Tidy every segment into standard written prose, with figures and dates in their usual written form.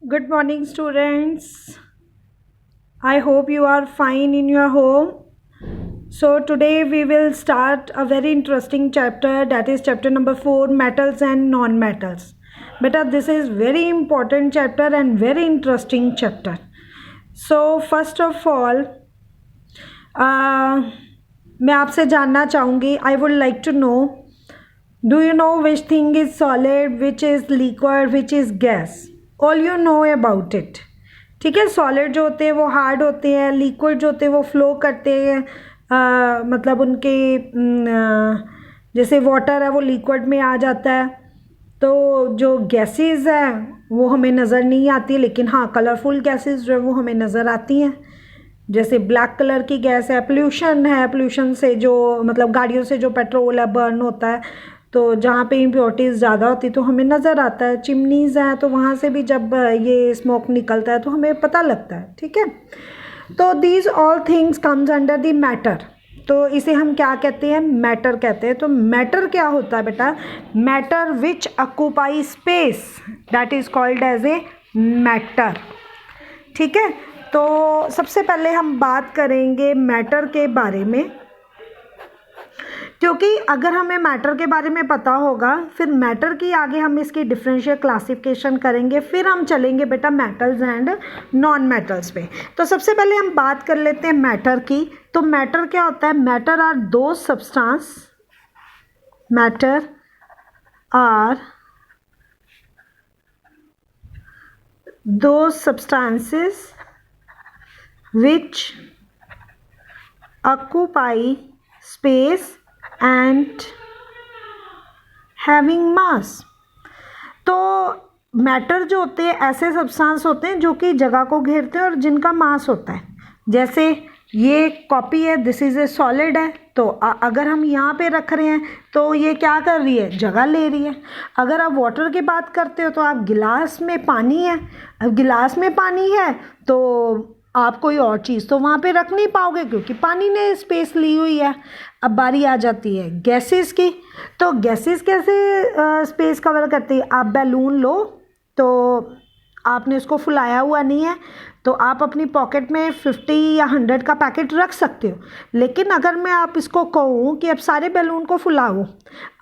Good morning, students. I hope you are fine in your home. So, today we will start a very interesting chapter, that is chapter number 4, metals and non-metals. Beta, this is very important chapter and very interesting chapter. So, first of all, मैं आपसे जानना चाहूँगी, I would like to know, do you know which thing is solid, which is liquid, which is gas? All you know about it. ठीक है, solid जो होते हैं वो हार्ड होते हैं, लिक्विड जो होते हैं वो फ्लो करते हैं, मतलब उनके जैसे वाटर है वो लिक्विड में आ जाता है। तो जो गैसेस है वो हमें नज़र नहीं आती, लेकिन हाँ कलरफुल गैसेस जो है वो हमें नज़र आती हैं। जैसे ब्लैक कलर की गैस है, पोल्यूशन से जो मतलब गाड़ियों से जो पेट्रोल है बर्न होता है, तो जहाँ पे इम्प्योरिटीज़ ज़्यादा होती तो हमें नज़र आता है। चिमनीज़ हैं तो वहाँ से भी जब ये स्मोक निकलता है तो हमें पता लगता है। ठीक है, तो these all things comes under the matter. तो इसे हम क्या कहते हैं? मैटर कहते हैं। तो मैटर क्या होता है बेटा? Matter which occupy space, that is called as a matter. ठीक है, तो सबसे पहले हम बात करेंगे मैटर के बारे में, क्योंकि अगर हमें मैटर के बारे में पता होगा फिर मैटर की आगे हम इसकी डिफरेंशियल क्लासिफिकेशन करेंगे, फिर हम चलेंगे बेटा मेटल्स एंड नॉन मेटल्स पे। तो सबसे पहले हम बात कर लेते हैं मैटर की। तो मैटर क्या होता है? मैटर आर दो सब्सटेंस, मैटर आर दो substances which occupy space and having mass। तो मैटर जो होते हैं ऐसे सब्सटेंस होते हैं जो कि जगह को घेरते हैं और जिनका मास होता है। जैसे ये कॉपी है, दिस इज़ ए सॉलिड है, तो अगर हम यहाँ पे रख रहे हैं तो ये क्या कर रही है? जगह ले रही है। अगर आप वाटर की बात करते हो तो आप गिलास में पानी है, अब गिलास में पानी है तो आप कोई और चीज़ तो वहाँ पे रख नहीं पाओगे क्योंकि पानी ने स्पेस ली हुई है। अब बारी आ जाती है गैसेस की। तो गैसेस कैसे स्पेस कवर करती है? आप बैलून लो, तो आपने उसको फुलाया हुआ नहीं है तो आप अपनी पॉकेट में 50 या 100 का पैकेट रख सकते हो, लेकिन अगर मैं आप इसको कहूँ कि अब सारे बैलून को फुलाओ,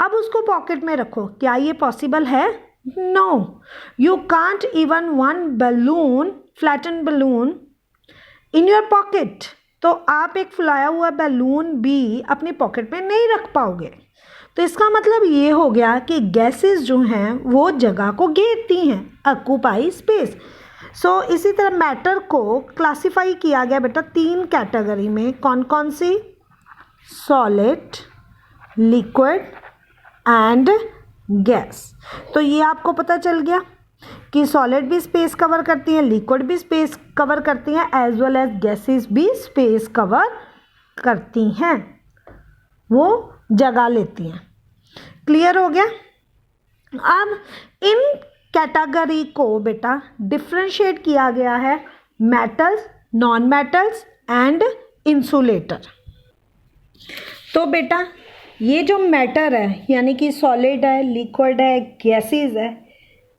अब उसको पॉकेट में रखो, क्या ये पॉसिबल है? No, you can't even one balloon, flatten balloon in your pocket. तो आप एक फुलाया हुआ बैलून भी अपनी पॉकेट में नहीं रख पाओगे। तो इसका मतलब ये हो गया कि गैसेस जो हैं वो जगह को घेरती हैं, ऑक्यूपाई स्पेस। सो इसी तरह मैटर को क्लासिफाई किया गया बेटा 3 कैटेगरी में। कौन कौन सी? Solid, liquid and gas. तो ये आपको पता चल गया कि सॉलिड भी स्पेस कवर करती हैं, लिक्विड भी स्पेस कवर करती हैं, एज वेल एज गैसेस भी स्पेस कवर करती हैं, वो जगह लेती हैं। क्लियर हो गया? अब इन कैटेगरी को बेटा डिफ्रेंशिएट किया गया है metals, non metals and insulator. तो बेटा ये जो मैटर है यानी कि सॉलिड है, लिक्विड है, गैसेस है,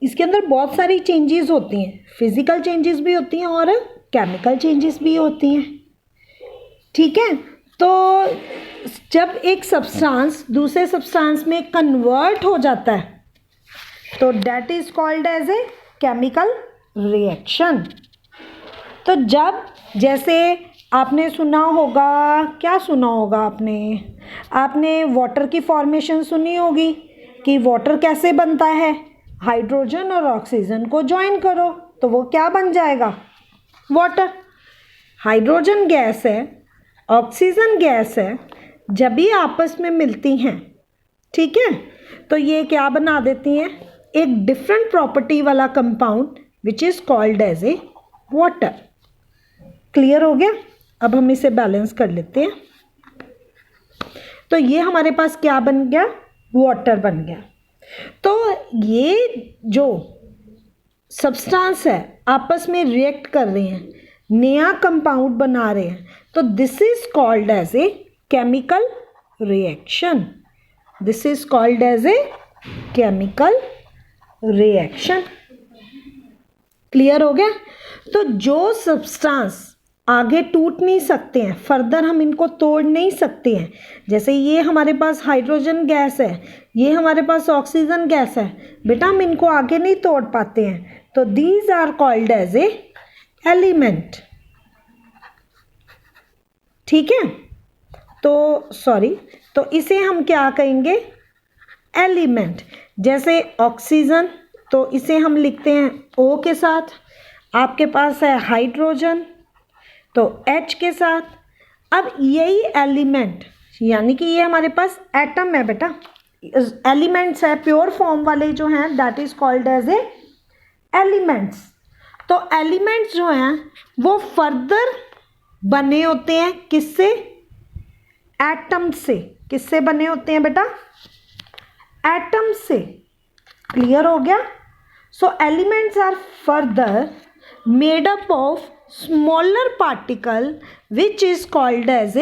इसके अंदर बहुत सारी चेंजेस होती हैं। फिजिकल चेंजेस भी होती हैं और केमिकल चेंजेस भी होती हैं। ठीक है, तो जब एक सब्सटेंस दूसरे सब्सटेंस में कन्वर्ट हो जाता है तो that is called as a chemical reaction. तो जब जैसे आपने सुना होगा, क्या सुना होगा आपने वाटर की फॉर्मेशन सुनी होगी कि वाटर कैसे बनता है? हाइड्रोजन और ऑक्सीजन को ज्वाइन करो तो वो क्या बन जाएगा? वाटर। हाइड्रोजन गैस है, ऑक्सीजन गैस है, जब ये आपस में मिलती हैं, ठीक है, तो ये क्या बना देती हैं? एक डिफरेंट प्रॉपर्टी वाला compound which is called as a water. Clear हो गया? अब हम इसे बैलेंस कर लेते हैं। तो ये हमारे पास क्या बन गया? वाटर बन गया। तो ये जो सब्सटेंस है आपस में रिएक्ट कर रहे हैं, नया कंपाउंड बना रहे हैं, तो this is called as a chemical reaction. This is called as a chemical reaction. Clear हो गया। तो जो सब्सटेंस आगे टूट नहीं सकते हैं, फर्दर हम इनको तोड़ नहीं सकते हैं, जैसे ये हमारे पास हाइड्रोजन गैस है, ये हमारे पास ऑक्सीजन गैस है, बेटा हम इनको आगे नहीं तोड़ पाते हैं, तो these are called as a element. ठीक है, तो सॉरी, तो इसे हम क्या कहेंगे, एलिमेंट। जैसे ऑक्सीजन, तो इसे हम लिखते हैं O के साथ, आपके पास है हाइड्रोजन तो H के साथ। अब यही एलिमेंट, यानी कि ये हमारे पास एटम है बेटा, एलिमेंट्स है प्योर फॉर्म वाले जो हैं, that is called as a elements. तो एलिमेंट्स जो हैं वो फर्दर बने होते हैं किससे, एटम से। किससे बने होते हैं बेटा, एटम से। क्लियर हो गया। So elements are further made up of smaller particle which is called as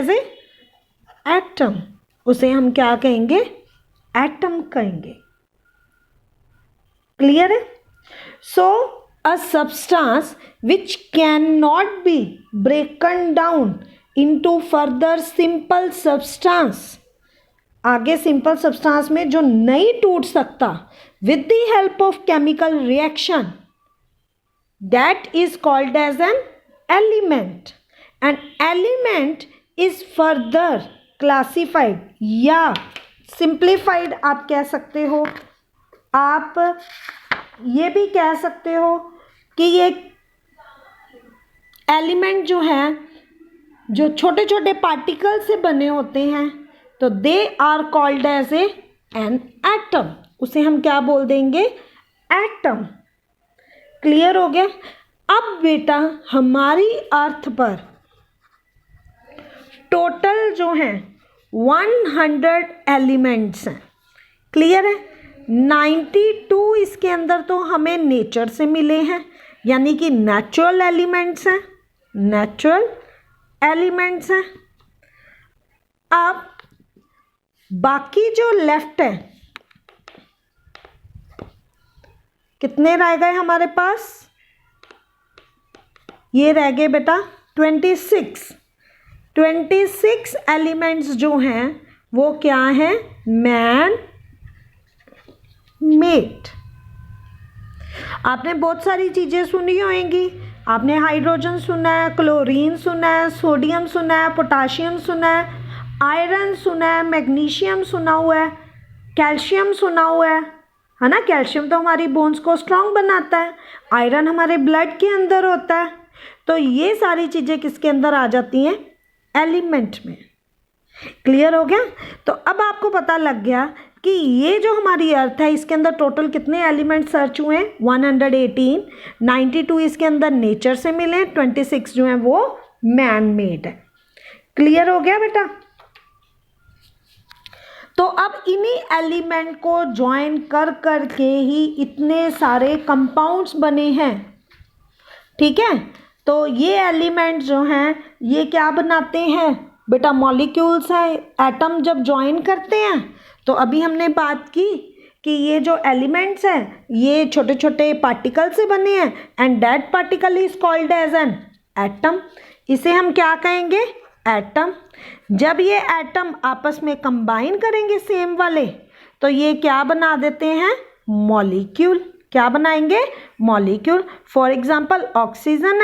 a atom. उसे हम क्या कहेंगे, एटम कहेंगे। क्लियर है। So a substance which cannot be broken down into further simple substance, आगे सिंपल सब्सटेंस में जो नहीं टूट सकता with the help of chemical reaction, that is called as an element. An element is further classified या simplified आप कह सकते हो, आप ये भी कह सकते हो कि ये एलिमेंट जो हैं जो छोटे छोटे पार्टिकल से बने होते हैं, तो they are called as a an atom. उसे हम क्या बोल देंगे, एटम। क्लियर हो गया। अब बेटा हमारी अर्थ पर टोटल जो हैं 100 एलिमेंट्स हैं। क्लियर है। 92 इसके अंदर तो हमें नेचर से मिले हैं, यानी कि नेचुरल एलिमेंट्स हैं, नेचुरल एलिमेंट्स हैं। अब बाकी जो लेफ्ट है, कितने रह गए हमारे पास, ये रह गए बेटा 26 एलिमेंट्स जो हैं वो क्या हैं, मैन मेड। आपने बहुत सारी चीज़ें सुनी होंगी, आपने हाइड्रोजन सुना है, क्लोरीन सुना है, सोडियम सुना है, पोटाशियम सुना है, आयरन सुना है, मैग्नीशियम सुना हुआ है, कैल्शियम सुना हुआ है ना। कैल्शियम तो हमारी बोन्स को स्ट्रांग बनाता है, आयरन हमारे ब्लड के अंदर होता है। तो ये सारी चीज़ें किसके अंदर आ जाती हैं, एलिमेंट में। क्लियर हो गया। तो अब आपको पता लग गया कि ये जो हमारी अर्थ है इसके अंदर टोटल कितने एलिमेंट सर्च हुए हैं, 118। 92 इसके अंदर नेचर से मिले, 26 जो हैं वो मैन मेड है। क्लियर हो गया बेटा। तो अब इन्हीं एलिमेंट को ज्वाइन कर करके ही इतने सारे कंपाउंड्स बने हैं। ठीक है। तो ये एलिमेंट जो हैं ये क्या बनाते हैं बेटा, मॉलिक्यूल्स हैं। एटम जब ज्वाइन करते हैं तो अभी हमने बात की कि ये जो एलिमेंट्स हैं ये छोटे छोटे पार्टिकल से बने हैं, and that particle is called as an atom. इसे हम क्या कहेंगे, एटम। जब ये एटम आपस में कंबाइन करेंगे सेम वाले, तो ये क्या बना देते हैं, मॉलिक्यूल। क्या बनाएंगे, molecule. For example oxygen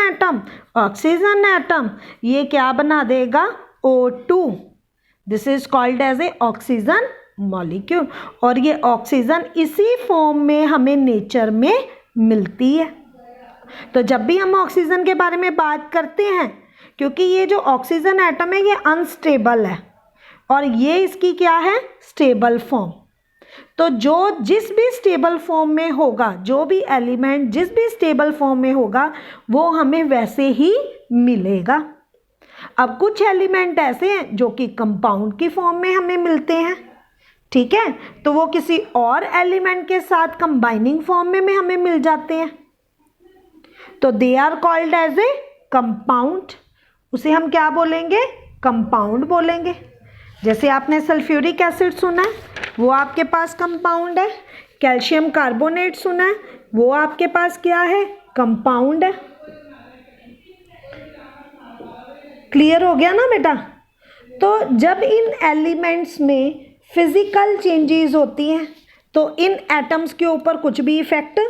atom ये क्या बना देगा, O2। This is called as a oxygen molecule. और ये ऑक्सीजन इसी फॉर्म में हमें नेचर में मिलती है। तो जब भी हम ऑक्सीजन के बारे में बात करते हैं, क्योंकि ये जो ऑक्सीजन एटम है ये अनस्टेबल है और ये इसकी क्या है, स्टेबल फॉर्म। तो जो जिस भी स्टेबल फॉर्म में होगा, जो भी एलिमेंट जिस भी स्टेबल फॉर्म में होगा वो हमें वैसे ही मिलेगा। अब कुछ एलिमेंट ऐसे हैं जो कि कंपाउंड की फॉर्म में हमें मिलते हैं। ठीक है। तो वो किसी और एलिमेंट के साथ कंबाइनिंग फॉर्म में हमें मिल जाते हैं, तो they are called as a compound. उसे हम क्या बोलेंगे, कंपाउंड बोलेंगे। जैसे आपने सल्फ्यूरिक एसिड सुना है, वो आपके पास कंपाउंड है। कैल्शियम कार्बोनेट सुना है, वो आपके पास क्या है, कंपाउंड है। क्लियर हो गया ना बेटा। तो जब इन एलिमेंट्स में फिजिकल चेंजेस होती हैं तो इन एटम्स के ऊपर कुछ भी इफेक्ट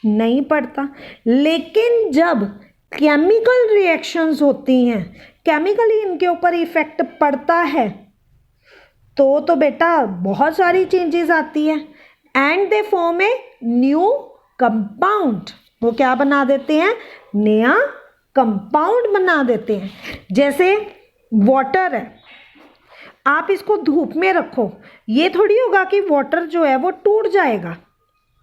नहीं पड़ता, लेकिन जब केमिकल रिएक्शंस होती हैं, केमिकली इनके ऊपर इफेक्ट पड़ता है तो बेटा बहुत सारी चेंजेस आती है and they form a new compound. वो क्या बना देते हैं, नया कंपाउंड बना देते हैं। जैसे वाटर है, आप इसको धूप में रखो, ये थोड़ी होगा कि वाटर जो है वो टूट जाएगा,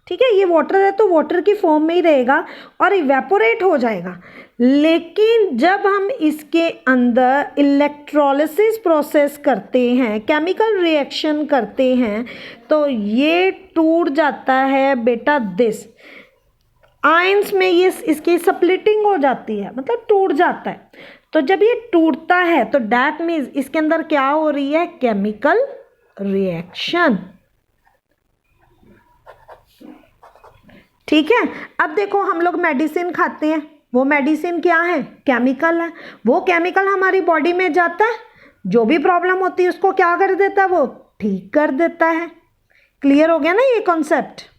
ठीक है, ये वाटर है तो वाटर की फॉर्म में ही रहेगा और इवेपोरेट हो जाएगा। लेकिन जब हम इसके अंदर इलेक्ट्रोलिसिस प्रोसेस करते हैं, केमिकल रिएक्शन करते हैं, तो ये टूट जाता है बेटा दिस आयंस में, ये इसकी स्प्लिटिंग हो जाती है, मतलब टूट जाता है। तो जब ये टूटता है तो दैट मीन्स इसके अंदर क्या हो रही है, केमिकल रिएक्शन। ठीक है। अब देखो हम लोग मेडिसिन खाते हैं, वो मेडिसिन क्या है, केमिकल है। वो केमिकल हमारी बॉडी में जाता है, जो भी प्रॉब्लम होती है उसको क्या कर देता है, वो ठीक कर देता है। क्लियर हो गया ना ये कॉन्सेप्ट।